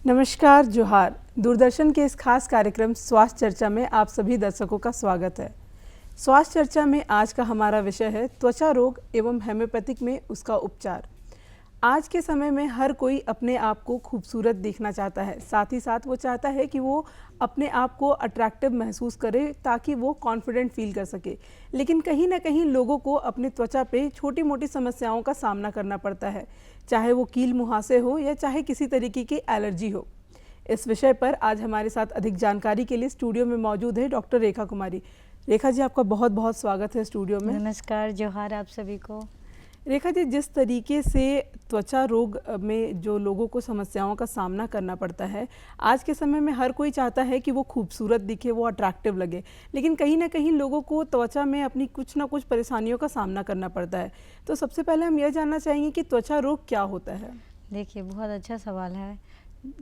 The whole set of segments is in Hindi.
नमस्कार, जोहार। दूरदर्शन के इस खास कार्यक्रम स्वास्थ्य चर्चा में आप सभी दर्शकों का स्वागत है। स्वास्थ्य चर्चा में आज का हमारा विषय है त्वचा रोग एवं होम्योपैथिक में उसका उपचार। आज के समय में हर कोई अपने आप को खूबसूरत देखना चाहता है, साथ ही साथ वो चाहता है कि वो अपने आप को अट्रैक्टिव महसूस करे ताकि वो कॉन्फिडेंट फील कर सके। लेकिन कहीं ना कहीं लोगों को अपनी त्वचा पे छोटी मोटी समस्याओं का सामना करना पड़ता है, चाहे वो कील मुहासे हो या चाहे किसी तरीके की एलर्जी हो। इस विषय पर आज हमारे साथ अधिक जानकारी के लिए स्टूडियो में मौजूद है डॉक्टर रेखा कुमारी। रेखा जी, आपका बहुत बहुत स्वागत है स्टूडियो में। नमस्कार, जोहार आप सभी को। रेखा जी, जिस तरीके से त्वचा रोग में जो लोगों को समस्याओं का सामना करना पड़ता है, आज के समय में हर कोई चाहता है कि वो खूबसूरत दिखे, वो अट्रैक्टिव लगे, लेकिन कहीं ना कहीं लोगों को त्वचा में अपनी कुछ ना कुछ परेशानियों का सामना करना पड़ता है। तो सबसे पहले हम यह जानना चाहेंगे कि त्वचा रोग क्या होता है। देखिए, बहुत अच्छा सवाल है।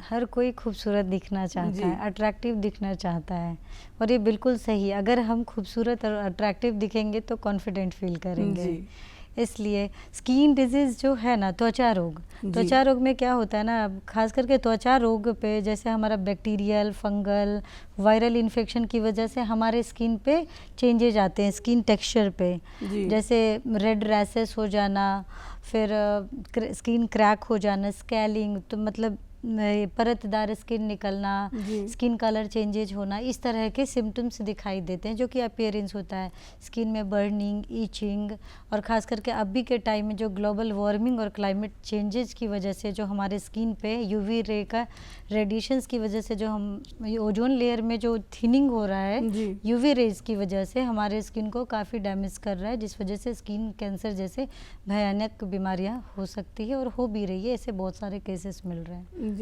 हर कोई खूबसूरत दिखना चाहता है, अट्रैक्टिव दिखना चाहता है, और ये बिल्कुल सही है। अगर हम खूबसूरत और अट्रैक्टिव दिखेंगे तो कॉन्फिडेंट फील करेंगे। इसलिए स्किन डिजीज़ जो है ना, त्वचा रोग में क्या होता है ना, खास करके त्वचा रोग पे जैसे हमारा बैक्टीरियल, फंगल, वायरल इन्फेक्शन की वजह से हमारे स्किन पे चेंजेज आते हैं, स्किन टेक्सचर पे। जैसे रेड रैशेस हो जाना, फिर स्किन क्रैक हो जाना, स्कैलिंग, तो मतलब परतदार स्किन निकलना, स्किन कलर चेंजेज होना, इस तरह के सिम्टम्स दिखाई देते हैं, जो कि अपीयरेंस होता है। स्किन में बर्निंग, ईचिंग, और ख़ास करके अभी के टाइम में जो ग्लोबल वार्मिंग और क्लाइमेट चेंजेस की वजह से जो हमारे स्किन पे यूवी रे का रेडिएशंस की वजह से जो हम ओजोन लेयर में जो थिनिंग हो रहा है यूवी रेज की वजह से हमारे स्किन को काफ़ी डैमेज कर रहा है, जिस वजह से स्किन कैंसर जैसे भयानक बीमारियां हो सकती है और हो भी रही है। ऐसे बहुत सारे केसेस मिल रहे हैं।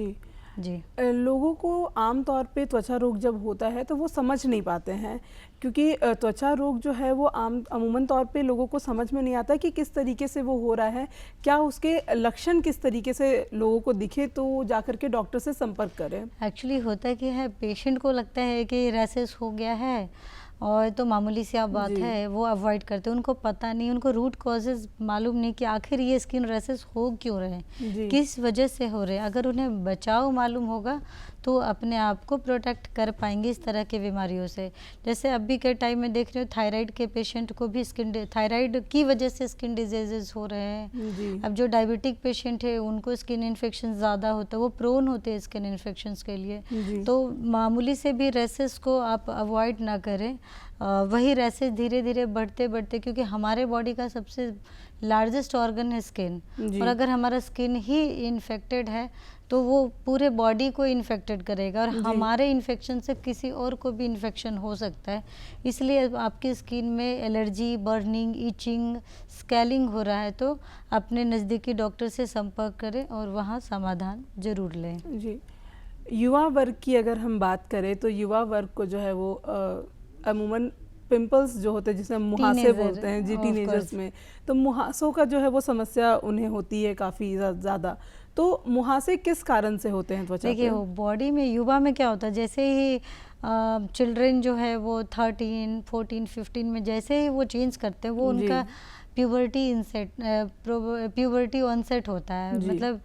जी, लोगों को आम तौर पे त्वचा रोग जब होता है तो वो समझ नहीं पाते हैं, क्योंकि त्वचा रोग जो है वो अमूमन तौर पे लोगों को समझ में नहीं आता कि किस तरीके से वो हो रहा है, क्या उसके लक्षण किस तरीके से लोगों को दिखे तो जाकर के डॉक्टर से संपर्क करें। एक्चुअली होता क्या है, पेशेंट को लगता है कि रैशेस हो गया है और तो मामूली सी आप बात है, वो अवॉइड करते हैं। उनको पता नहीं, उनको रूट कॉजेज मालूम नहीं कि आखिर ये स्किन रैशेस हो क्यों रहे हैं, किस वजह से हो रहे हैं। अगर उन्हें बचाव मालूम होगा तो अपने आप को प्रोटेक्ट कर पाएंगे इस तरह की बीमारियों से। जैसे अभी के टाइम में देख रहे हो, थायराइड के पेशेंट को भी थायराइड की वजह से स्किन डिजीजेज हो रहे हैं। अब जो डायबिटिक पेशेंट है उनको स्किन इन्फेक्शन ज़्यादा होता है, वो प्रोन होते हैं स्किन इन्फेक्शंस के लिए। तो मामूली से भी रैशेस को आप अवॉइड ना करें। वही रैशेस धीरे धीरे बढ़ते बढ़ते, क्योंकि हमारे बॉडी का सबसे लार्जेस्ट ऑर्गन है स्किन, और अगर हमारा स्किन ही इन्फेक्टेड है तो वो पूरे बॉडी को इन्फेक्टेड करेगा, और हमारे इन्फेक्शन से किसी और को भी इन्फेक्शन हो सकता है। इसलिए आपकी स्किन में एलर्जी, बर्निंग, ईचिंग, स्कैलिंग हो रहा है तो अपने नज़दीकी डॉक्टर से संपर्क करें और वहाँ समाधान ज़रूर लें। जी, युवा वर्ग की अगर हम बात करें तो युवा वर्ग को जो है वो अमूमन पिंपल्स जो होते हैं जिसे हम मुहासे बोलते हैं, टीनेजर्स में, तो मुहासों का जो है वो समस्या उन्हें होती है काफ़ी ज़्यादा। तो मुहासे किस कारण से होते हैं त्वचा पे? देखिए, बॉडी में युवा में क्या होता है, जैसे ही चिल्ड्रन जो है वो 13, 14, 15 में जैसे ही वो चेंज करते हैं, वो उनका प्यूबर्टी ऑनसेट होता है, मतलब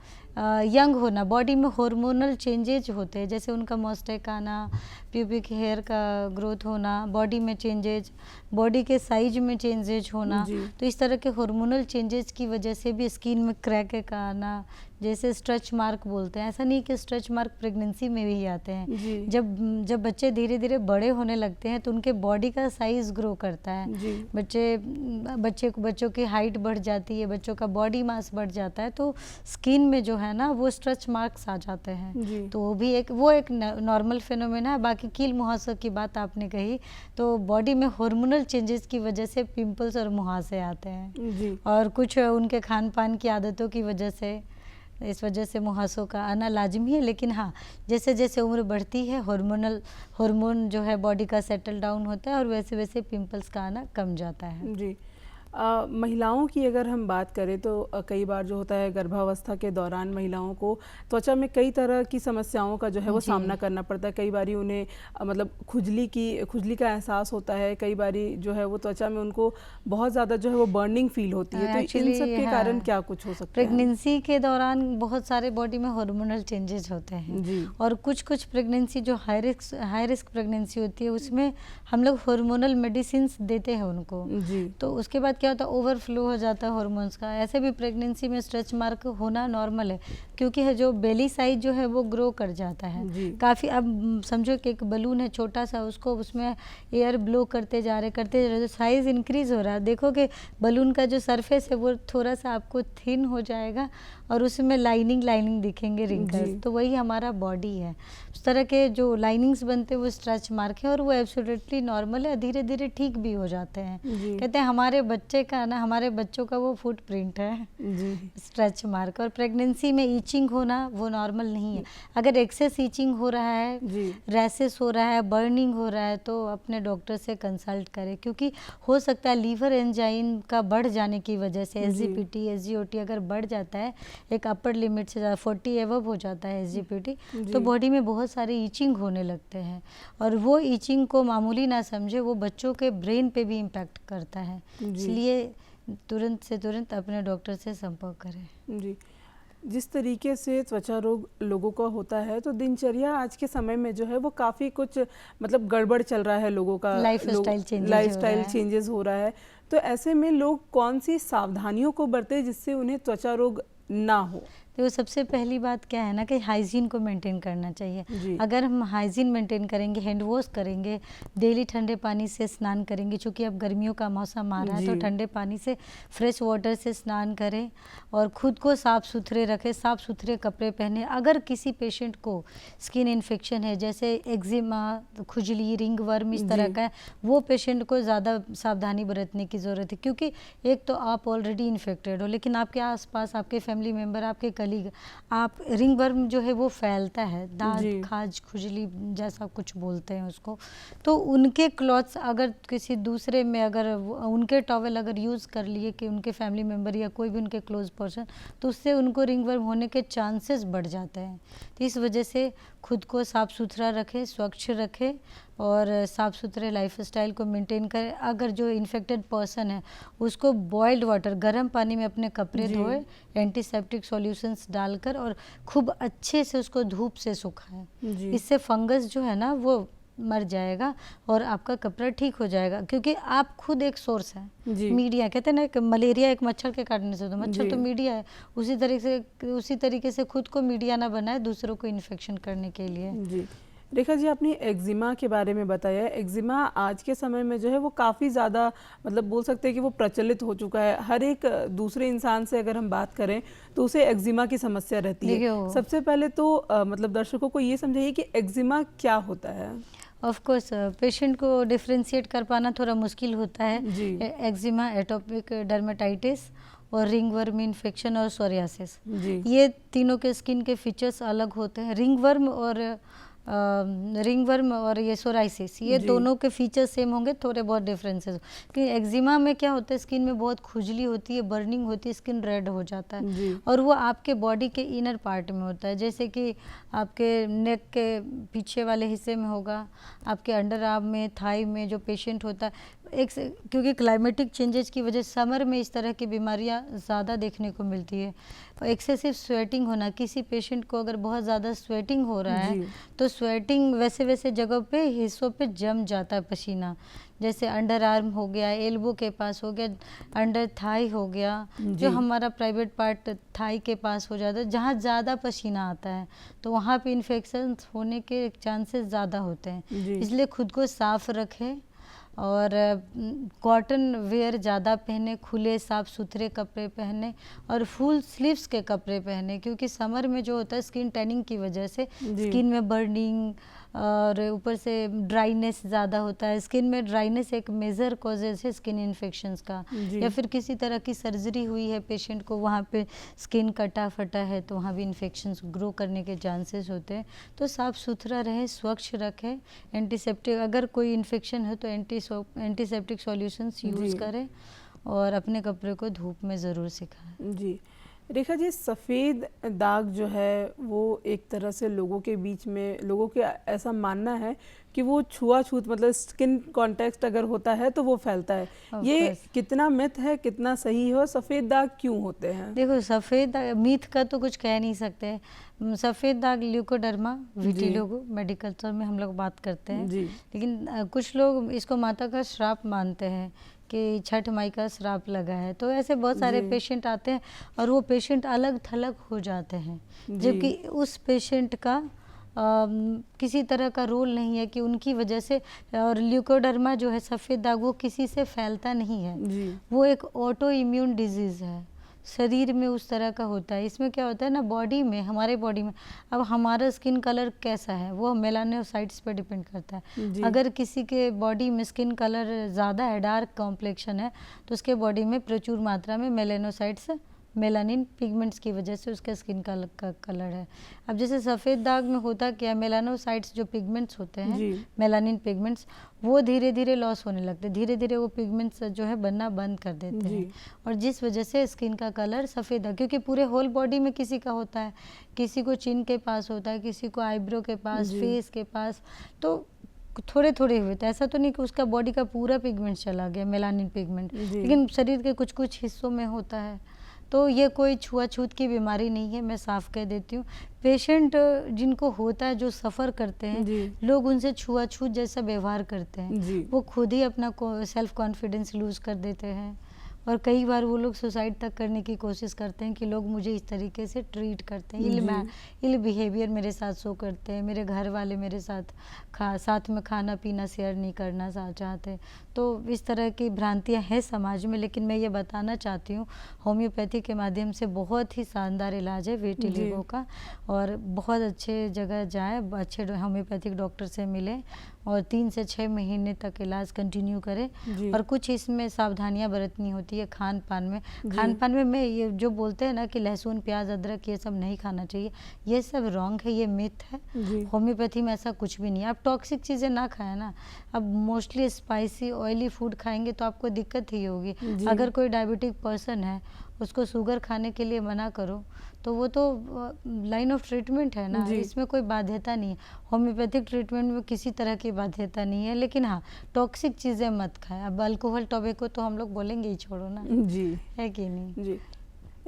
यंग होना, बॉडी में हार्मोनल चेंजेज होते हैं, जैसे उनका मॉस्टेक आना, प्यूबिक हेयर का ग्रोथ होना, बॉडी में चेंजेज, बॉडी के साइज में चेंजेज होना। तो इस तरह के हार्मोनल चेंजेस की वजह से भी स्किन में क्रैक आना, जैसे स्ट्रेच मार्क बोलते हैं। ऐसा नहीं कि स्ट्रेच मार्क प्रेगनेंसी में भी आते हैं, जब बच्चे धीरे धीरे बड़े होने लगते हैं तो उनके बॉडी का साइज ग्रो करता है, बच्चों की हाइट बढ़ जाती है, बच्चों का बॉडी मास बढ़ जाता है, तो स्किन में जो है ना वो स्ट्रेच मार्क्स आ जाते हैं। तो वो एक नॉर्मल फिनोमेना है। बाकी कील मुहासों की बात आपने कही, तो बॉडी में हार्मोनल चेंजेस की वजह से पिंपल्स और मुहासे आते हैं, और कुछ उनके खान पान की आदतों की वजह से, इस वजह से मुहासों का आना लाजमी है। लेकिन हाँ, जैसे जैसे उम्र बढ़ती है हार्मोन जो है बॉडी का सेटल डाउन होता है, और वैसे वैसे पिंपल्स का आना कम जाता है। जी, महिलाओं की अगर हम बात करें तो कई बार जो होता है गर्भावस्था के दौरान महिलाओं को त्वचा में कई तरह की समस्याओं का जो है वो जी। सामना करना पड़ता है। कई बारी उन्हें मतलब खुजली का एहसास होता है, कई बारी जो है वो त्वचा में उनको बहुत ज़्यादा जो है वो बर्निंग फील होती है। तो इन एक्चुअली सब के कारण क्या कुछ हो सकता है? प्रेगनेंसी के दौरान बहुत सारे बॉडी में हार्मोनल चेंजेस होते हैं जी। और कुछ प्रेगनेंसी जो हाई रिस्क प्रेगनेंसी होती है उसमें हम लोग हार्मोनल मेडिसिन देते हैं उनको। जी। तो उसके बाद क्या होता है, ओवरफ्लो हो जाता है हार्मोन्स का। ऐसे भी प्रेगनेंसी में स्ट्रेच मार्क होना नॉर्मल है, क्योंकि है जो बेली साइज जो है वो ग्रो कर जाता है काफ़ी। अब समझो कि एक बलून है छोटा सा, उसको उसमें एयर ब्लो करते जा रहे साइज इंक्रीज हो रहा है। देखो कि बलून का जो सरफेस है वो थोड़ा सा आपको थिन हो जाएगा और उसमें लाइनिंग दिखेंगे, रिंकल्स। तो वही हमारा बॉडी है। उस तरह के जो लाइनिंग्स बनते हैं वो स्ट्रेच मार्क है और वो एब्सोल्युटली नॉर्मल है, धीरे धीरे ठीक भी हो जाते हैं। कहते हैं हमारे बच्चे का ना, हमारे बच्चों का वो फुटप्रिंट है स्ट्रेच मार्क। और प्रेगनेंसी में ईचिंग होना वो नॉर्मल नहीं है। अगर एक्सेस ईचिंग हो रहा है, रैसेस हो रहा है, बर्निंग हो रहा है, तो अपने डॉक्टर से कंसल्ट करें, क्योंकि हो सकता है लीवर एंजाइम का बढ़ जाने की वजह से SGPT SGOT अगर बढ़ जाता है, एक अपर लिमिट से ज़्यादा 40 एबव हो जाता है SGPT, तो बॉडी में बहुत सारे ईचिंग होने लगते हैं। और वो ईचिंग को मामूली ना समझे, वो बच्चों के ब्रेन पे भी इम्पैक्ट करता है। इसलिए तुरंत से तुरंत अपने डॉक्टर से संपर्क करें। जी। जिस तरीके से त्वचा रोग लोगों का होता है, तो दिनचर्या आज के समय में जो है वो काफ़ी कुछ मतलब गड़बड़ चल रहा है लोगों का, लाइफस्टाइल चेंजेस हो रहा है। तो ऐसे में लोग कौन सी सावधानियों को बरतें जिससे उन्हें त्वचा रोग ना हो? तो सबसे पहली बात क्या है ना कि हाइजीन को मेंटेन करना चाहिए। अगर हम हाइजीन मेंटेन करेंगे, हैंड वॉश करेंगे, डेली ठंडे पानी से स्नान करेंगे, चूँकि अब गर्मियों का मौसम आ रहा है, तो ठंडे पानी से, फ्रेश वाटर से स्नान करें और ख़ुद को साफ़ सुथरे रखें, साफ़ सुथरे कपड़े पहने। अगर किसी पेशेंट को स्किन इन्फेक्शन है, जैसे एक्जिमा, खुजली, रिंग वर्म, इस तरह का है, वो पेशेंट को ज़्यादा सावधानी बरतने की ज़रूरत है। क्योंकि एक तो आप ऑलरेडी इन्फेक्टेड हो, लेकिन आपके आसपास आपके फैमिली मेम्बर, आपके आप रिंग वर्म जो है वो फैलता है, दांत, खाज, खुजली जैसा कुछ बोलते हैं उसको। तो उनके क्लॉथ्स अगर किसी दूसरे में, अगर उनके टॉवल अगर यूज़ कर लिए कि उनके फैमिली मेम्बर या कोई भी उनके क्लोज पर्सन, तो उससे उनको रिंग वर्म होने के चांसेस बढ़ जाते हैं। तो इस वजह से खुद को साफ़ सुथरा रखें, स्वच्छ रखें और साफ़ सुथरे लाइफस्टाइल को मेंटेन करें। अगर जो इन्फेक्टेड पर्सन है उसको बॉइल्ड वाटर, गर्म पानी में अपने कपड़े धोए, एंटीसेप्टिक सॉल्यूशंस डालकर और खूब अच्छे से उसको धूप से सुखाएं। इससे फंगस जो है ना वो मर जाएगा और आपका कपड़ा ठीक हो जाएगा। क्योंकि आप खुद एक सोर्स है। मीडिया कहते हैं ना कि मलेरिया एक मच्छर के काटने से, तो मच्छर तो मीडिया है। उसी तरीके से खुद को मीडिया ना बनाए दूसरों को इन्फेक्शन करने के लिए। रेखा जी, आपने एक्जिमा के बारे में बताया। एक्जिमा आज के समय में जो है वो काफ़ी ज़्यादा मतलब बोल सकते हैं कि वो प्रचलित हो चुका है। हर एक दूसरे इंसान से अगर हम बात करें तो उसे एक्जिमा की समस्या रहती है। सबसे पहले तो मतलब दर्शकों को ये समझाइए कि एक्जिमा क्या होता है। ऑफ कोर्स पेशेंट को डिफ्रेंशिएट कर पाना थोड़ा मुश्किल होता है। एक्जिमा, एटोपिक डर्मेटाइटिस और रिंग वर्म इन्फेक्शन और सोरियासिस, ये तीनों के स्किन के फीचर्स अलग होते हैं। रिंग वर्म और ये सोराइसिस, ये दोनों के फीचर्स सेम होंगे, थोड़े बहुत डिफरेंसेस। कि एक्जिमा में क्या होता है, स्किन में बहुत खुजली होती है, बर्निंग होती है, स्किन रेड हो जाता है और वो आपके बॉडी के इनर पार्ट में होता है। जैसे कि आपके नेक के पीछे वाले हिस्से में होगा, आपके अंडर आर्म में, थाई में जो पेशेंट होता है। क्योंकि क्लाइमेटिक चेंजेस की वजह से समर में इस तरह की बीमारियां ज़्यादा देखने को मिलती है। एक्सेसिव स्वेटिंग होना, किसी पेशेंट को अगर बहुत ज़्यादा स्वेटिंग हो रहा है तो स्वेटिंग वैसे जगह पे, हिस्सों पे जम जाता है पसीना। जैसे अंडर आर्म हो गया, एल्बो के पास हो गया, अंडर थाई हो गया, जो हमारा प्राइवेट पार्ट थाई के पास हो जाता है, जहाँ ज़्यादा पसीना आता है तो वहाँ पे इन्फेक्शन होने के चांसेस ज़्यादा होते हैं। इसलिए खुद को साफ रखें और कॉटन वेयर ज़्यादा पहने, खुले साफ़ सुथरे कपड़े पहने और फुल स्लीव्स के कपड़े पहने। क्योंकि समर में जो होता है स्किन टैनिंग की वजह से स्किन में बर्निंग और ऊपर से ड्राइनेस ज़्यादा होता है। स्किन में ड्राइनेस एक मेजर कॉजेज है स्किन इन्फेक्शंस का। या फिर किसी तरह की सर्जरी हुई है पेशेंट को, वहाँ पे स्किन कटा फटा है तो वहाँ भी इन्फेक्शंस ग्रो करने के चांसेस होते हैं। तो साफ़ सुथरा रहे, स्वच्छ रखें, एंटीसेप्टिक, अगर कोई इन्फेक्शन है तो एंटीसेप्टिक सॉल्यूशंस यूज़ करें और अपने कपड़े को धूप में ज़रूर सिखाएं। जी रेखा जी, सफ़ेद दाग जो है वो एक तरह से लोगों के बीच में, लोगों के ऐसा मानना है कि वो छुआछूत मतलब स्किन कांटेक्ट अगर होता है तो वो फैलता है। ये कितना मिथ है, कितना सही है, और सफ़ेद दाग क्यों होते हैं? देखो, सफ़ेद मिथ का तो कुछ कह नहीं सकते। सफ़ेद दाग ल्यूकोडर्मा विटिलिगो मेडिकल टर्म में हम लोग बात करते हैं, लेकिन कुछ लोग इसको माता का श्राप मानते हैं कि छठ माई का श्राप लगा है। तो ऐसे बहुत सारे पेशेंट आते हैं और वो पेशेंट अलग थलग हो जाते हैं, जबकि उस पेशेंट का किसी तरह का रोल नहीं है कि उनकी वजह से, और ल्यूकोडर्मा जो है सफ़ेद दाग वो किसी से फैलता नहीं है, वो एक ऑटो इम्यून डिजीज़ है, शरीर में उस तरह का होता है। इसमें क्या होता है ना, बॉडी में, हमारे बॉडी में, अब हमारा स्किन कलर कैसा है वो मेलानोसाइट्स पे डिपेंड करता है। अगर किसी के बॉडी में स्किन कलर ज़्यादा है, डार्क कॉम्प्लेक्शन है, तो उसके बॉडी में प्रचुर मात्रा में मेलानोसाइट्स, मेलानिन पिगमेंट्स की वजह से उसका स्किन का कलर है। अब जैसे सफ़ेद दाग में होता क्या है, मेलानोसाइट्स जो पिगमेंट्स होते हैं, मेलानिन पिगमेंट्स, वो धीरे धीरे लॉस होने लगते हैं, धीरे धीरे वो पिगमेंट्स जो है बनना बंद कर देते हैं, और जिस वजह से स्किन का कलर सफ़ेद है। क्योंकि पूरे होल बॉडी में किसी का होता है, किसी को चिन के पास होता है, किसी को आईब्रो के पास, फेस के पास, तो थोड़े थोड़े हुए थे। ऐसा तो नहीं कि उसका बॉडी का पूरा पिगमेंट चला गया, मेलानिन पिगमेंट, लेकिन शरीर के कुछ कुछ हिस्सों में होता है। तो ये कोई छुआछूत की बीमारी नहीं है, मैं साफ कह देती हूँ। पेशेंट जिनको होता है, जो सफ़र करते हैं, लोग उनसे छुआछूत जैसा व्यवहार करते हैं, वो खुद ही अपना सेल्फ कॉन्फिडेंस लूज़ कर देते हैं, और कई बार वो लोग सुसाइड तक करने की कोशिश करते हैं कि लोग मुझे इस तरीके से ट्रीट करते हैं, इल बिहेवियर मेरे साथ शो करते हैं, मेरे घर वाले मेरे साथ साथ में खाना पीना शेयर नहीं करना चाहते। तो इस तरह की भ्रांतियां हैं समाज में, लेकिन मैं ये बताना चाहती हूँ, होम्योपैथी के माध्यम से बहुत ही शानदार इलाज है विटिलिगो का, और बहुत अच्छे जगह जाएँ, अच्छे होम्योपैथिक डॉक्टर से मिलें और 3 से 6 महीने तक इलाज कंटिन्यू करें। और कुछ इसमें सावधानियां बरतनी होती है खान पान में मैं ये जो बोलते हैं ना कि लहसुन प्याज अदरक ये सब नहीं खाना चाहिए, ये सब रॉन्ग है, ये मिथ है। होम्योपैथी में ऐसा कुछ भी नहीं है। आप टॉक्सिक चीज़ें ना खाएं ना, अब मोस्टली स्पाइसी ऑयली फूड खाएंगे तो आपको दिक्कत ही होगी। अगर कोई डायबिटिक पर्सन है, उसको शुगर खाने के लिए मना करो, तो वो तो लाइन ऑफ ट्रीटमेंट है ना, इसमें कोई बाध्यता नहीं है। होम्योपैथिक ट्रीटमेंट में किसी तरह की बाध्यता नहीं है, लेकिन हाँ, टॉक्सिक चीज़ें मत खाएं। अब अल्कोहल टोबैको तो हम लोग बोलेंगे ही छोड़ो ना, है कि नहीं? जी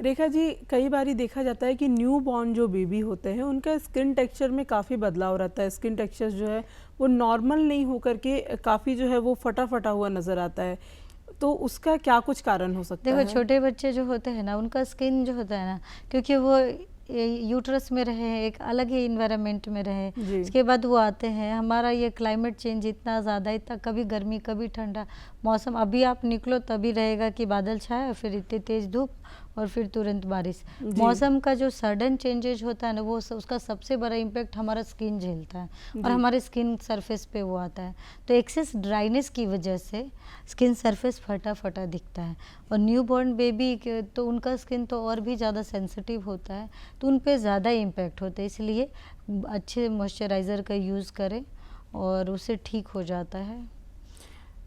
रेखा जी, कई बार देखा जाता है कि न्यू बॉर्न जो बेबी होते हैं उनका स्किन टेक्सचर में काफ़ी बदलाव रहता है। स्किन टेक्सचर जो है वो नॉर्मल नहीं होकर के काफ़ी जो है वो फटा फटा हुआ नज़र आता है, तो उसका क्या कुछ कारण हो सकता है? देखो, छोटे बच्चे जो होते हैं ना, उनका स्किन जो होता है ना, क्योंकि वो यूट्रस में रहे, एक अलग ही इन्वायरमेंट में रहे, इसके बाद वो आते हैं, हमारा ये क्लाइमेट चेंज इतना ज़्यादा, इतना कभी गर्मी कभी ठंडा मौसम, अभी आप निकलो तभी रहेगा कि बादल छाया, फिर इतनी तेज़ धूप और फिर तुरंत बारिश। मौसम का जो सडन चेंजेज होता है ना, वो उसका सबसे बड़ा इम्पैक्ट हमारा स्किन झेलता है, और हमारे स्किन सरफेस पे वो आता है। तो एक्सेस ड्राइनेस की वजह से स्किन सरफेस फटा फटा दिखता है, और न्यूबॉर्न बेबी तो उनका स्किन तो और भी ज़्यादा सेंसिटिव होता है, तो उन पे ज़्यादा इम्पैक्ट होता है। इसलिए अच्छे मॉइस्चराइज़र का यूज़ करें और उससे ठीक हो जाता है।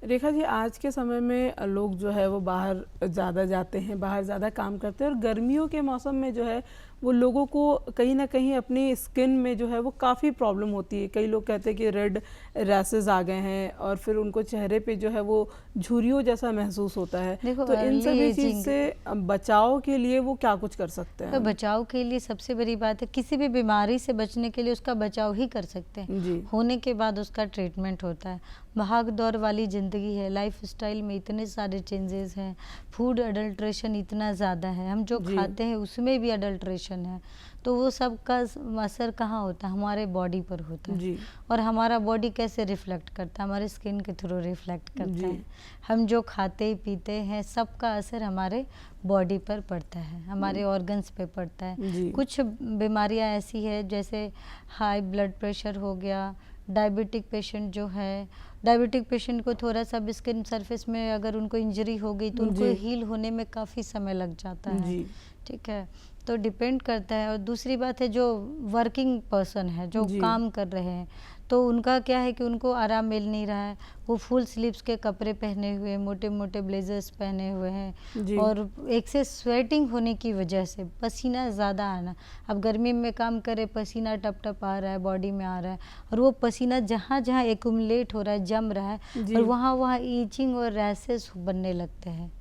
रेखा जी, आज के समय में लोग जो है वो बाहर ज़्यादा जाते हैं, बाहर ज़्यादा काम करते हैं, और गर्मियों के मौसम में जो है वो लोगों को कहीं ना कहीं अपनी स्किन में जो है वो काफ़ी प्रॉब्लम होती है। कई लोग कहते हैं कि रेड रैसेस आ गए हैं, और फिर उनको चेहरे पे जो है वो झुर्रियों जैसा महसूस होता है। तो इन सभी चीज़ से बचाव के लिए वो क्या कुछ कर सकते हैं? तो बचाव के लिए सबसे बड़ी बात है, किसी भी बीमारी से बचने के लिए उसका बचाव ही कर सकते हैं, होने के बाद उसका ट्रीटमेंट होता है। भाग दौड़ वाली ज़िंदगी है, लाइफ स्टाइल में इतने सारे चेंजेस हैं, फूड अडल्ट्रेशन इतना ज़्यादा है, हम जो खाते हैं उसमें भी अडल्ट्रेशन है, तो वो सब का असर कहाँ होता है? हमारे बॉडी पर होता है। और हमारा बॉडी कैसे रिफ्लेक्ट करता है? हमारे स्किन के थ्रू रिफ्लेक्ट करता है। हम जो खाते पीते हैं सबका असर हमारे बॉडी पर पड़ता है, हमारे ऑर्गन्स पे पड़ता है। कुछ बीमारियां ऐसी है जैसे हाई ब्लड प्रेशर हो गया, डायबिटिक पेशेंट जो है, डायबिटिक पेशेंट को थोड़ा सा भी स्किन सरफेस में अगर उनको इंजरी हो गई तो उनको हील होने में काफ़ी समय लग जाता है। ठीक है, तो डिपेंड करता है। और दूसरी बात है, जो वर्किंग पर्सन है, जो काम कर रहे हैं, तो उनका क्या है कि उनको आराम मिल नहीं रहा है, वो फुल स्लीव्स के कपड़े पहने हुए, मोटे मोटे ब्लेजर्स पहने हुए हैं, और एक से स्वेटिंग होने की वजह से पसीना ज़्यादा आना, अब गर्मी में काम करे पसीना टप टप आ रहा है, बॉडी में आ रहा है, और वो पसीना जहाँ जहाँ एक्यूमुलेट हो रहा है, जम रहा है, और वहाँ वहाँ ईचिंग और रैशेस बनने लगते हैं।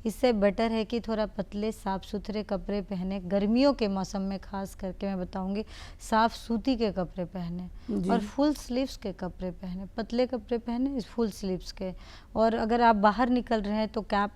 इससे बेटर है कि थोड़ा पतले साफ़ सुथरे कपड़े पहने, गर्मियों के मौसम में खास करके मैं बताऊंगी साफ़ सूती के कपड़े पहने और फुल स्लीव्स के कपड़े पहने, पतले कपड़े पहने फुल स्लीव्स के। और अगर आप बाहर निकल रहे हैं तो कैप,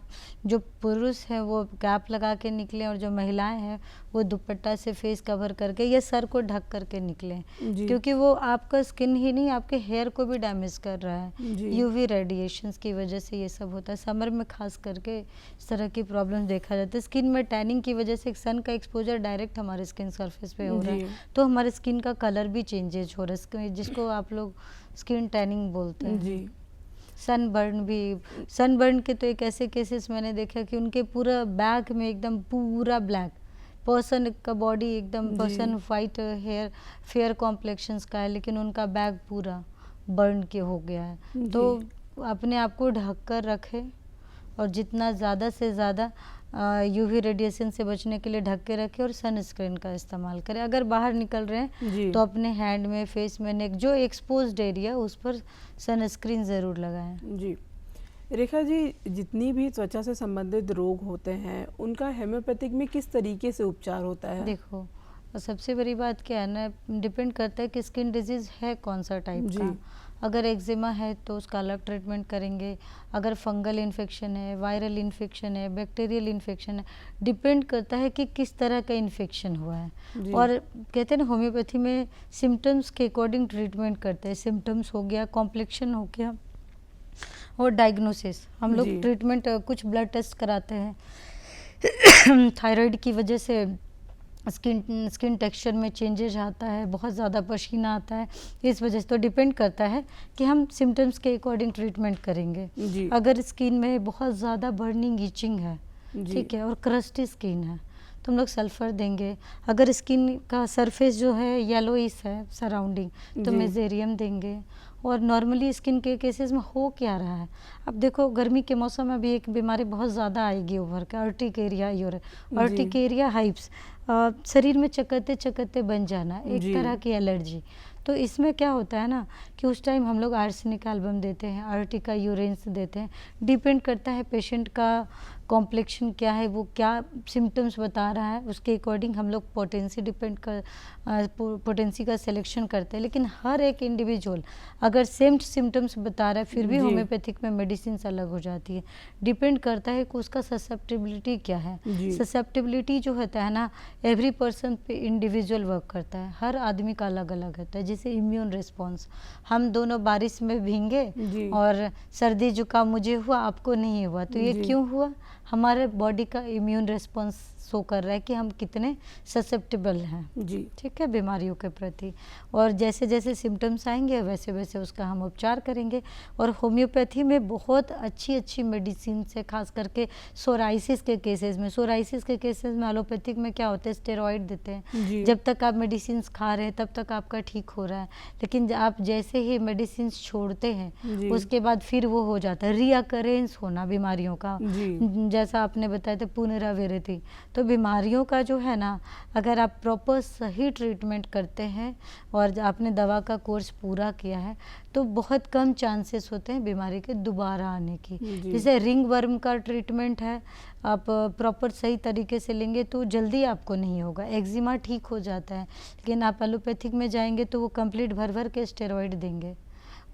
जो पुरुष हैं वो कैप लगा के निकलें, और जो महिलाएं हैं वो दुपट्टा से फेस कवर करके या सर को ढक करके निकलें, क्योंकि वो आपका स्किन ही नहीं आपके हेयर को भी डैमेज कर रहा है। यूवी रेडिएशंस की वजह से ये सब होता है। समर में खास करके इस तरह की प्रॉब्लम देखा जाता है। स्किन में टैनिंग की वजह से सन का एक्सपोजर डायरेक्ट हमारे स्किन सरफेस पे हो रहा है, तो हमारे स्किन का कलर भी चेंजेज हो रहा है, जिसको आप लोग स्किन टैनिंग बोलते हैं। सनबर्न भी, सनबर्न के तो एक ऐसे केसेस मैंने देखा कि उनके पूरा बैक में एकदम पूरा ब्लैक, पर्सन का बॉडी एकदम, person white hair fair complexions का है, लेकिन उनका बैक पूरा बर्न के हो गया है। तो अपने आप को ढक कर रखें, और जितना ज़्यादा से ज़्यादा यूवी रेडिएशन से बचने के लिए ढक के रखें, और सनस्क्रीन का इस्तेमाल करें। अगर बाहर निकल रहे हैं तो अपने हैंड में, फेस में, नेक, जो एक्सपोज्ड एरिया उस पर सनस्क्रीन ज़रूर लगाएं। जी रेखा जी, जितनी भी त्वचा से संबंधित रोग होते हैं उनका होम्योपैथिक में किस तरीके से उपचार होता है? देखो, सबसे बड़ी बात क्या है ना, डिपेंड करता है कि स्किन डिजीज़ है कौन सा टाइप का। अगर एक्जिमा है तो उसका अलग ट्रीटमेंट करेंगे, अगर फंगल इन्फेक्शन है, वायरल इन्फेक्शन है, बैक्टीरियल इन्फेक्शन है, डिपेंड करता है कि किस तरह का इन्फेक्शन हुआ है। और कहते हैं ना होम्योपैथी में सिम्टम्स के अकॉर्डिंग ट्रीटमेंट करते हैं। सिम्टम्स हो गया, कॉम्प्लेक्शन हो गया, और डायग्नोसिस, हम लोग ट्रीटमेंट कुछ ब्लड टेस्ट कराते हैं। थायराइड की वजह से स्किन टेक्सचर में चेंजेस आता है, बहुत ज़्यादा पसीना आता है, इस वजह से तो डिपेंड करता है कि हम सिम्टम्स के अकॉर्डिंग ट्रीटमेंट करेंगे। अगर स्किन में बहुत ज़्यादा बर्निंग ईचिंग है, ठीक है, और क्रस्टी स्किन है, तो हम लोग सल्फ़र देंगे। अगर स्किन का सरफेस जो है येलोइश है सराउंडिंग, तो मेजेरियम देंगे। और नॉर्मली स्किन के केसेस में हो क्या रहा है, अब देखो गर्मी के मौसम में अभी एक बीमारी बहुत ज़्यादा आएगी उभर के, अर्टिकेरिया अर्टिकेरिया हाइप्स, शरीर में चकत्ते चकत्ते बन जाना, एक तरह की एलर्जी। तो इसमें क्या होता है ना कि उस टाइम हम लोग आर्सेनिक एल्बम देते हैं, आर्टिका यूरेंस देते हैं। डिपेंड करता है पेशेंट का कॉम्प्लेक्शन क्या है, वो क्या सिम्टम्स बता रहा है, उसके अकॉर्डिंग हम लोग पोटेंसी का सिलेक्शन करते हैं। लेकिन हर एक इंडिविजुअल अगर सेम सिम्टम्स बता रहा है फिर भी होम्योपैथिक में मेडिसिन अलग हो जाती है। डिपेंड करता है कि उसका ससेप्टिबिलिटी क्या है। ससेप्टिबिलिटी जो होता है ना, एवरी पर्सन पे इंडिविजुअल वर्क करता है, हर आदमी का अलग अलग होता है। जैसे इम्यून रिस्पॉन्स, हम दोनों बारिश में भींगे और सर्दी जुकाम मुझे हुआ, आपको नहीं हुआ, तो ये क्यों हुआ? हमारे बॉडी का इम्यून रिस्पॉन्स शो कर रहा है कि हम कितने ससेप्टेबल हैं, ठीक है, बीमारियों के प्रति। और जैसे जैसे सिम्टम्स आएंगे वैसे वैसे उसका हम उपचार करेंगे। और होम्योपैथी में बहुत अच्छी अच्छी मेडिसिन है, खास करके सोराइसिस के केसेस में। सोराइसिस के केसेस में एलोपैथिक में क्या होता है, स्टेरॉइड देते हैं, जब तक आप मेडिसिन खा रहे हैं तब तक आपका ठीक हो रहा है। लेकिन आप जैसे ही मेडिसिन छोड़ते हैं उसके बाद फिर वो हो जाता है रीअकरेंस होना बीमारियों का, जैसा आपने बताया था पुनरावृत्ति। तो बीमारियों का जो है ना, अगर आप प्रॉपर सही ट्रीटमेंट करते हैं और आपने दवा का कोर्स पूरा किया है तो बहुत कम चांसेस होते हैं बीमारी के दोबारा आने की। जैसे रिंग वर्म का ट्रीटमेंट है, आप प्रॉपर सही तरीके से लेंगे तो जल्दी आपको नहीं होगा, एक्जिमा ठीक हो जाता है। लेकिन आप एलोपैथिक में जाएंगे तो वो कंप्लीट भर भर के स्टेरॉइड देंगे,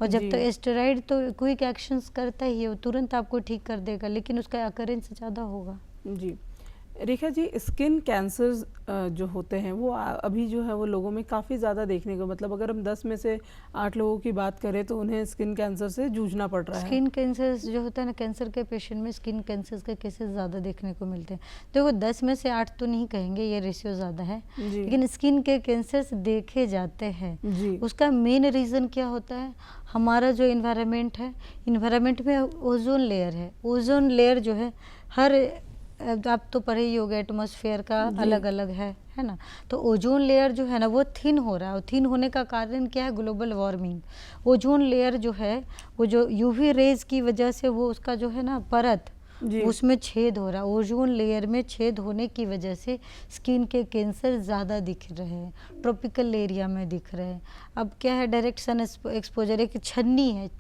और जब तक स्टेरॉइड तो क्विक एक्शंस करता ही है, वो तुरंत आपको ठीक कर देगा, लेकिन उसका अकरेंस ज़्यादा होगा। जी रेखा जी, स्किन कैंसर्स जो होते हैं वो अभी जो है वो लोगों में काफ़ी ज़्यादा देखने को, मतलब अगर हम 10 में से 8 लोगों की बात करें तो उन्हें स्किन कैंसर से जूझना पड़ रहा है। स्किन कैंसर जो होता है ना, कैंसर के पेशेंट में स्किन कैंसर के केसेस ज़्यादा देखने को मिलते हैं। देखो 10 में से 8 तो नहीं कहेंगे, ये रेशियो ज़्यादा है, लेकिन स्किन के कैंसर्स देखे जाते हैं। उसका मेन रीज़न क्या होता है, हमारा जो इन्वायरमेंट है, इन्वायरमेंट में ओजोन लेयर है। ओजोन लेयर जो है, हर आप तो पढ़े ही होगे, एटमॉस्फेयर का अलग अलग है है ना। तो ओजोन लेयर जो है ना वो थिन हो रहा है, और थिन होने का कारण क्या है, ग्लोबल वार्मिंग। ओजोन लेयर जो है वो जो यूवी रेज की वजह से वो उसका जो है ना परत जी उसमें छेद हो रहा है। ओजोन लेयर में छेद होने की वजह से स्किन के कैंसर ज़्यादा दिख रहे हैं, ट्रॉपिकल एरिया में दिख रहे हैं। अब क्या है, डायरेक्ट सन एक्सपोजर एक छन्नी है,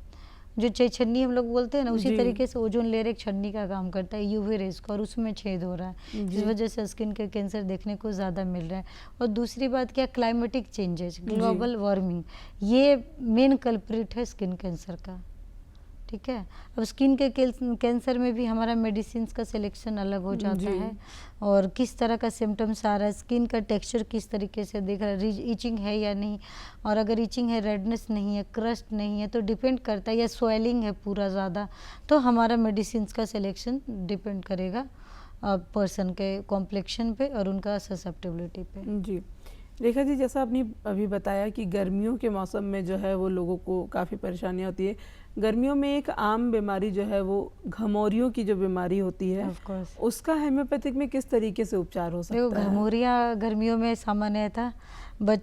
जो छन्नी हम लोग बोलते हैं ना, उसी जी तरीके से ओजोन लेयर एक छन्नी का काम करता है यूवी रेज का, और उसमें छेद हो रहा है, जी जिस वजह से स्किन के कैंसर देखने को ज़्यादा मिल रहा है। और दूसरी बात क्या, क्लाइमेटिक चेंजेस, ग्लोबल वार्मिंग, ये मेन कल्प्रिट है स्किन कैंसर का। ठीक है। अब स्किन के कैंसर में भी हमारा मेडिसिन का सिलेक्शन अलग हो जाता जी है, और किस तरह का सिम्टम्स आ रहा है, स्किन का टेक्सचर किस तरीके से दिख रहा है, ईचिंग है या नहीं, और अगर ईचिंग है, रेडनेस नहीं है, क्रस्ट नहीं है, तो डिपेंड करता है, या स्वेलिंग है पूरा ज़्यादा, तो हमारा मेडिसिन का सिलेक्शन डिपेंड करेगा पर्सन के कॉम्प्लेक्शन पे और उनका ससेप्टेबिलिटी पे। जी रेखा जी, जैसा आपने अभी बताया कि गर्मियों के मौसम में जो है वो लोगों को काफ़ी परेशानियाँ होती है। गर्मियों में एक आम बीमारी जो है वो घमौरियों की जो बीमारी होती है, ऑफ कोर्स उसका होम्योपैथिक में किस तरीके से उपचार हो देखो, सकता है? घमौरिया गर्मियों में सामान्य था,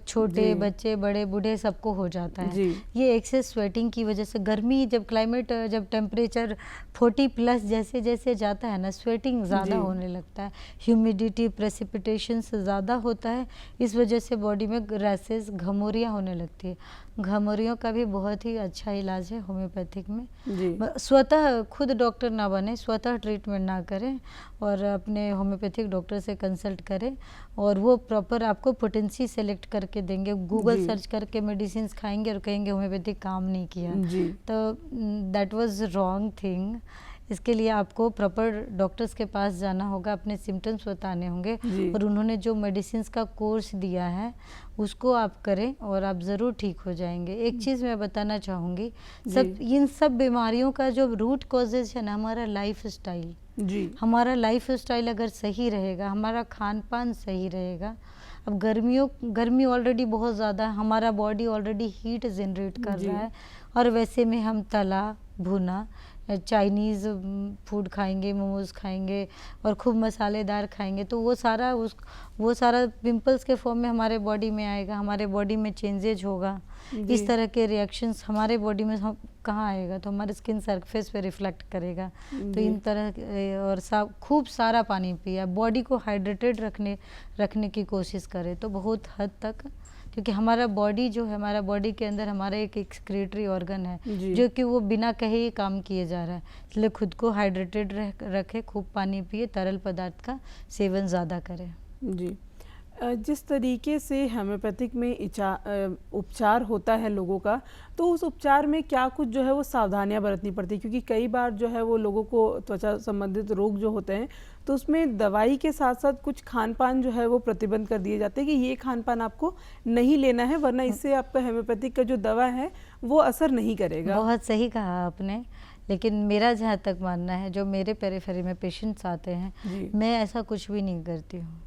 छोटे जी बच्चे बड़े बूढ़े सबको हो जाता है। जी ये एक्सेस स्वेटिंग की वजह से, गर्मी जब क्लाइमेट जब टेम्परेचर 40+ जैसे जैसे जाता है ना, स्वेटिंग ज़्यादा जी होने लगता है, ह्यूमिडिटी प्रेसिपिटेशन से ज़्यादा होता है, इस वजह से बॉडी में रैसेस घमौरियाँ होने लगती है। घमौरियों का भी बहुत ही अच्छा इलाज है होम्योपैथिक में। जी स्वतः खुद डॉक्टर ना बने, स्वतः ट्रीटमेंट ना करें, और अपने होम्योपैथिक डॉक्टर से कंसल्ट करें, और वो प्रॉपर आपको पोटेंसी सेलेक्ट करके देंगे। गूगल जी सर्च करके मेडिसिन खाएंगे और कहेंगे होम्योपैथिक काम नहीं किया, जी तो दैट वाज रॉन्ग थिंग। इसके लिए आपको प्रॉपर डॉक्टर्स के पास जाना होगा, अपने सिम्टम्स बताने होंगे, जी और उन्होंने जो मेडिसिन का कोर्स दिया है उसको आप करें, और आप ज़रूर ठीक हो जाएंगे। एक चीज़ मैं बताना चाहूँगी, इन सब बीमारियों का जो रूट कॉजेज है ना, हमारा लाइफ स्टाइल, जी हमारा लाइफ स्टाइल अगर सही रहेगा, हमारा खान पान सही रहेगा। अब गर्मी ऑलरेडी बहुत ज़्यादा है, हमारा बॉडी ऑलरेडी हीट जनरेट कर जी रहा है, और वैसे में हम तला भुना चाइनीज़ फूड खाएंगे, मोमोज खाएंगे, और खूब मसालेदार खाएंगे, तो वो सारा पिंपल्स के फॉर्म में हमारे बॉडी में आएगा, हमारे बॉडी में चेंजेज होगा। इस तरह के रिएक्शंस हमारे बॉडी में कहाँ आएगा, तो हमारे स्किन सरफेस पे रिफ्लेक्ट करेगा। तो इन तरह, और खूब सारा पानी पिया, बॉडी को हाइड्रेटेड रखने की कोशिश करें, तो बहुत हद तक, क्योंकि हमारा बॉडी जो है, हमारा बॉडी के अंदर हमारा एक एक्सक्रीटरी ऑर्गन है जो कि वो बिना कहे ही काम किए जा रहा है। इसलिए खुद को हाइड्रेटेड रखे, खूब पानी पिए, तरल पदार्थ का सेवन ज़्यादा करें। जी जिस तरीके से होम्योपैथिक में उपचार होता है लोगों का, तो उस उपचार में क्या कुछ जो है वो सावधानियां बरतनी पड़ती है? क्योंकि कई बार जो है वो लोगों को त्वचा संबंधित रोग जो होते हैं, तो उसमें दवाई के साथ साथ कुछ खान पान जो है वो प्रतिबंध कर दिए जाते हैं कि ये खान पान आपको नहीं लेना है, वरना इससे आपका होम्योपैथिक का जो दवा है वो असर नहीं करेगा। बहुत सही कहा आपने, लेकिन मेरा जहाँ तक मानना है, जो मेरे पेरिफेरी में पेशेंट्स आते हैं, मैं ऐसा कुछ भी नहीं करती हूँ।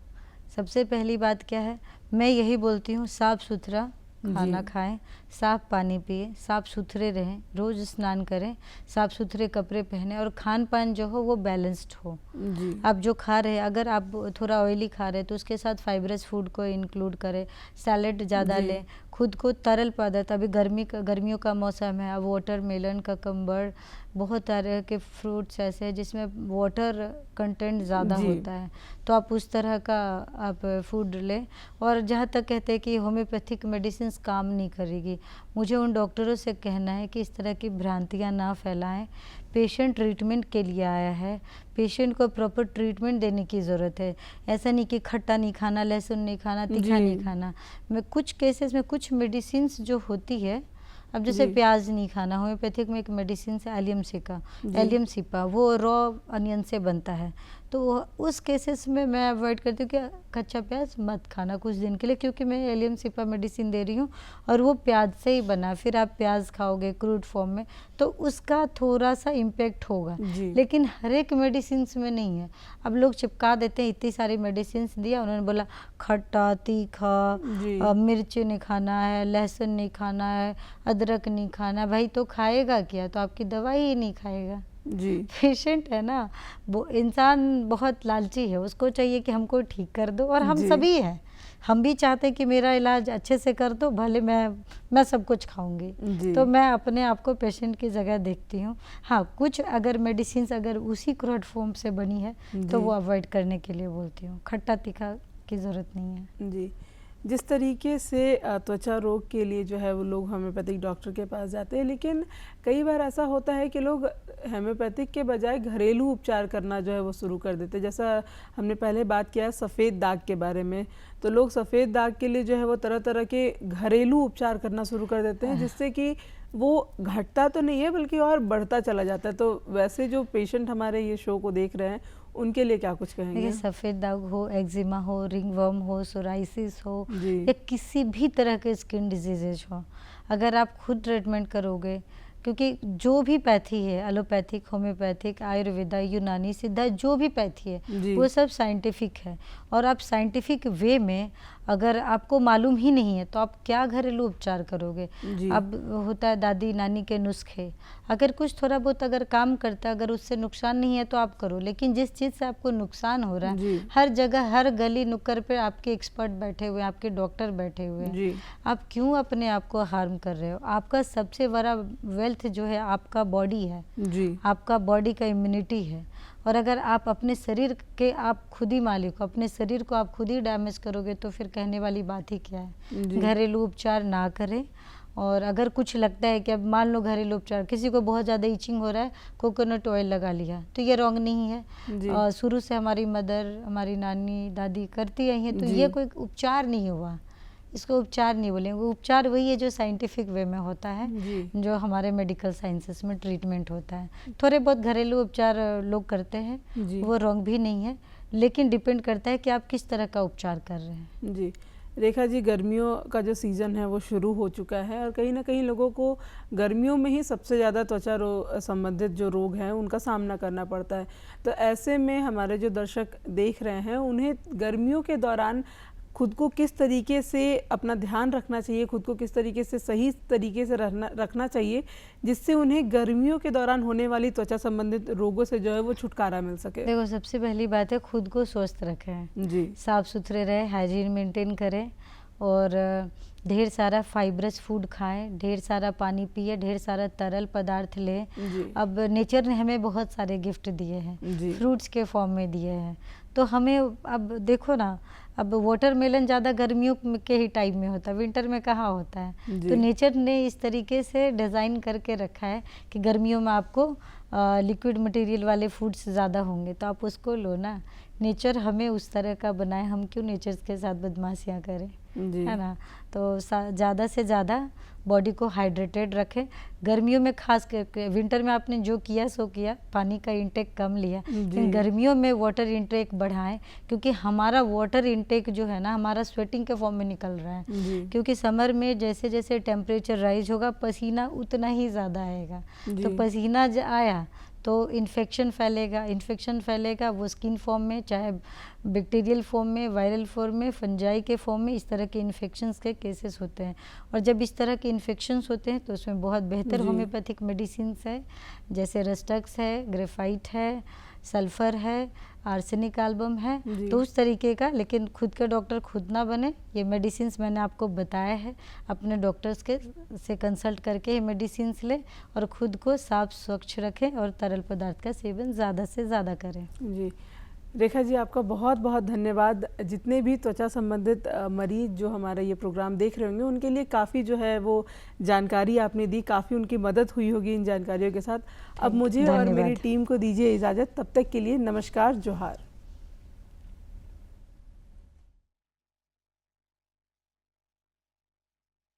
सबसे पहली बात क्या है, मैं यही बोलती हूँ, साफ़ सुथरा खाना खाएं, साफ़ पानी पिए, साफ़ सुथरे रहें, रोज़ स्नान करें, साफ़ सुथरे कपड़े पहने, और खान पान जो हो वो बैलेंस्ड हो। आप जो खा रहे हैं, अगर आप थोड़ा ऑयली खा रहे हैं तो उसके साथ फाइबरस फूड को इंक्लूड करें, सैलेड ज़्यादा लें, खुद को तरल पदार्थ, अभी गर्मियों का मौसम है, अब वाटरमेलन, ककम्बर, बहुत तरह के फ्रूट्स ऐसे हैं जिसमें वाटर कंटेंट ज़्यादा होता है, तो आप उस तरह का आप फूड लें। और जहाँ तक कहते हैं कि होम्योपैथिक मेडिसिन काम नहीं करेगी, मुझे उन डॉक्टरों से कहना है कि इस तरह की भ्रांतियाँ ना फैलाएं। पेशेंट ट्रीटमेंट के लिए आया है, पेशेंट को प्रॉपर ट्रीटमेंट देने की ज़रूरत है। ऐसा नहीं कि खट्टा नहीं खाना, लहसुन नहीं खाना, तीखा नहीं खाना। मैं कुछ केसेस में कुछ मेडिसिन्स जो होती है, अब जैसे प्याज नहीं खाना, होम्योपैथिक में एक मेडिसिन है एलियम सिपा, वो रॉ अनियन से बनता है, तो उस केसेस में मैं अवॉइड करती हूँ कि कच्चा प्याज मत खाना कुछ दिन के लिए, क्योंकि मैं एलियम सिपा मेडिसिन दे रही हूँ और वो प्याज से ही बना, फिर आप प्याज खाओगे क्रूड फॉर्म में तो उसका थोड़ा सा इम्पेक्ट होगा, लेकिन हर एक मेडिसिन में नहीं है। अब लोग चिपका देते हैं, इतनी सारी मेडिसिन दिया, उन्होंने बोला खट्टा, तीखा, मिर्च नहीं खाना है, लहसुन नहीं खाना है, अदरक नहीं खाना, भाई तो खाएगा क्या? तो आपकी दवाई ही नहीं खाएगा। पेशेंट है ना, वो इंसान बहुत लालची है, उसको चाहिए कि हमको ठीक कर दो, और हम सभी हैं, हम भी चाहते हैं कि मेरा इलाज अच्छे से कर दो, भले मैं सब कुछ खाऊंगी। तो मैं अपने आप को पेशेंट की जगह देखती हूँ। हाँ, कुछ अगर मेडिसिन अगर उसी क्रोड फॉर्म से बनी है तो वो अवॉइड करने के लिए बोलती हूँ, खट्टा तीखा की ज़रूरत नहीं है। जी, जिस तरीके से त्वचा रोग के लिए जो है वो लोग होम्योपैथिक डॉक्टर के पास जाते हैं, लेकिन कई बार ऐसा होता है कि लोग होम्योपैथिक के बजाय घरेलू उपचार करना जो है वो शुरू कर देते हैं। जैसा हमने पहले बात किया सफ़ेद दाग के बारे में, तो लोग सफ़ेद दाग के लिए जो है वो तरह तरह के घरेलू उपचार करना शुरू कर देते हैं, जिससे कि वो घटता तो नहीं है बल्कि और बढ़ता चला जाता है। तो वैसे जो पेशेंट हमारे ये शो को देख रहे हैं उनके लिए क्या कुछ कहेंगे? देखिए, सफ़ेद दाग हो, एक्जिमा हो, रिंगवर्म हो, सोराइसिस हो जी। या किसी भी तरह के स्किन डिजीजेज हो, अगर आप खुद ट्रीटमेंट करोगे, क्योंकि जो भी पैथी है, एलोपैथिक, होम्योपैथिक, आयुर्वेदा, यूनानी, सिद्धा, जो भी पैथी है वो सब साइंटिफिक है। और आप साइंटिफिक वे में अगर आपको मालूम ही नहीं है तो आप क्या घरेलू उपचार करोगे? अब होता है दादी नानी के नुस्खे, अगर कुछ थोड़ा बहुत अगर काम करता है, अगर उससे नुकसान नहीं है तो आप करो। लेकिन जिस चीज़ से आपको नुकसान हो रहा है, हर जगह, हर गली नुक्कड़ पे आपके एक्सपर्ट बैठे हुए हैं, आपके डॉक्टर बैठे हुए हैं, आप क्यों अपने आप को हार्म कर रहे हो? आपका सबसे बड़ा वेल्थ जो है आपका बॉडी है, आपका बॉडी का इम्यूनिटी है। और अगर आप अपने शरीर के आप खुद ही मालिक हो, अपने शरीर को आप खुद ही डैमेज करोगे तो फिर कहने वाली बात ही क्या है? घरेलू उपचार ना करें। और अगर कुछ लगता है कि अब मान लो घरेलू उपचार, किसी को बहुत ज़्यादा ईचिंग हो रहा है, कोकोनट ऑयल लगा लिया, तो ये रॉन्ग नहीं है। शुरू से हमारी मदर, हमारी नानी, दादी करती आई हैं, तो ये कोई उपचार नहीं हुआ, इसको उपचार नहीं बोलेंगे। उपचार वही है जो साइंटिफिक वे में होता है, जो हमारे मेडिकल साइंसेस में ट्रीटमेंट होता है। थोड़े बहुत घरेलू उपचार लोग करते हैं, वो रॉन्ग भी नहीं है, लेकिन डिपेंड करता है कि आप किस तरह का उपचार कर रहे हैं। जी रेखा जी, गर्मियों का जो सीज़न है वो शुरू हो चुका है और कहीं ना कहीं लोगों को गर्मियों में ही सबसे ज़्यादा त्वचा संबंधित जो रोग हैं उनका सामना करना पड़ता है। तो ऐसे में हमारे जो दर्शक देख रहे हैं उन्हें गर्मियों के दौरान खुद को किस तरीके से अपना ध्यान रखना चाहिए, खुद को किस तरीके से सही तरीके से रखना चाहिए, जिससे उन्हें गर्मियों के दौरान होने वाली त्वचा संबंधित रोगों से जो है वो छुटकारा मिल सके? देखो, सबसे पहली बात है खुद को स्वस्थ रखें जी, साफ सुथरे रहे, हाइजीन मेंटेन करें और ढेर सारा फाइब्रस फूड खाएं, ढेर सारा पानी पिए, ढेर सारा तरल पदार्थ लें। अब नेचर ने हमें बहुत सारे गिफ्ट दिए हैं, फ्रूट्स के फॉर्म में दिए हैं, तो हमें अब देखो ना, अब वाटरमेलन ज़्यादा गर्मियों के ही टाइम में होता है, विंटर में कहाँ होता है। तो नेचर ने इस तरीके से डिज़ाइन करके रखा है कि गर्मियों में आपको लिक्विड मटेरियल वाले फूड्स ज़्यादा होंगे, तो आप उसको लो ना। नेचर हमें उस तरह का बनाए, हम क्यों नेचर के साथ बदमाशियाँ करें, है ना। तो ज़्यादा से ज़्यादा बॉडी को हाइड्रेटेड रखें। गर्मियों में खास करके, विंटर में आपने जो किया सो किया, पानी का इंटेक कम लिया, लेकिन गर्मियों में वाटर इंटेक बढ़ाएं, क्योंकि हमारा वाटर इंटेक जो है ना हमारा स्वेटिंग के फॉर्म में निकल रहा है, क्योंकि समर में जैसे जैसे टेम्परेचर राइज होगा पसीना उतना ही ज़्यादा आएगा, तो पसीना आया तो इन्फेक्शन फैलेगा, वो स्किन फॉर्म में, चाहे बैक्टीरियल फॉर्म में, वायरल फॉर्म में, फंजाई के फॉर्म में, इस तरह के इन्फेक्शंस के केसेस होते हैं। और जब इस तरह के इन्फेक्शंस होते हैं तो उसमें बहुत बेहतर होम्योपैथिक मेडिसिन है, जैसे रस्टक्स है, ग्रेफाइट है, सल्फ़र है, आर्सेनिक एल्बम है, तो उस तरीके का। लेकिन खुद के डॉक्टर खुद ना बने, ये मेडिसिन्स मैंने आपको बताया है, अपने डॉक्टर्स के से कंसल्ट करके ये मेडिसिन्स लें और खुद को साफ स्वच्छ रखें और तरल पदार्थ का सेवन ज़्यादा से ज़्यादा करें। जी रेखा जी, आपका बहुत बहुत धन्यवाद। जितने भी त्वचा संबंधित मरीज जो हमारा ये प्रोग्राम देख रहे होंगे उनके लिए काफ़ी जो है वो जानकारी आपने दी, काफ़ी उनकी मदद हुई होगी इन जानकारियों के साथ। अब मुझे और मेरी टीम को दीजिए इजाज़त, तब तक के लिए नमस्कार, जोहार।